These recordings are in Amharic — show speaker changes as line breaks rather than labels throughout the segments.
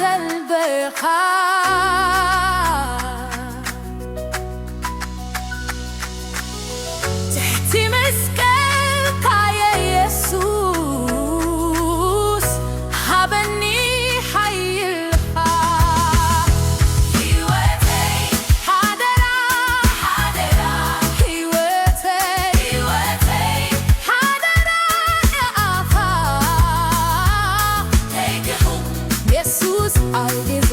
البرخا تحتي مسكنك يا يسوس هبني حي الخا ሂወትይ ሓደራ ሂወትይ ሓደራ ንኣኻ ኢየሱስ ኣብ ጊዜ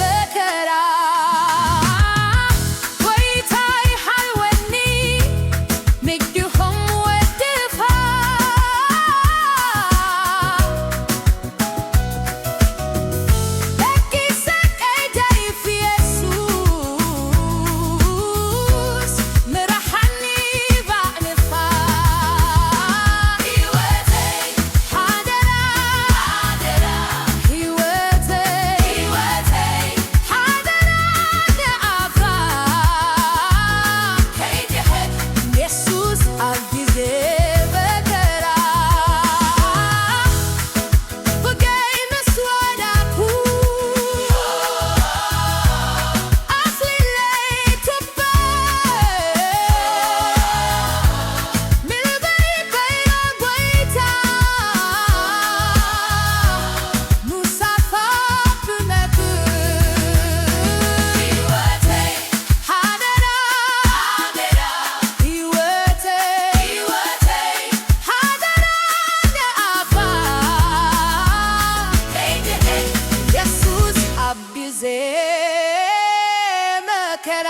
መከራ ጎይታ ይሓልወኒ ንግድኹም ወድኻ ደቂ ሰቀይ ደይፍ ኢየሱስ ምራሕኒ ባዕልኻ ሂወትይ ሓደራ ሂወትይ ሓደራ ንኣኻ ኢየሱስ ኣብ ጊዜ መከራ ፍገይ ምስ ወዳኩ ኣስሊለይ ትበይ ምልበይ በይና ጎይታ ሙሳኻ ብነብር ሂወትይ ሓደራ ሂወትይ ሓደራ ንኣኻ ኢየሱስ ኣብ ጊዜ መከራ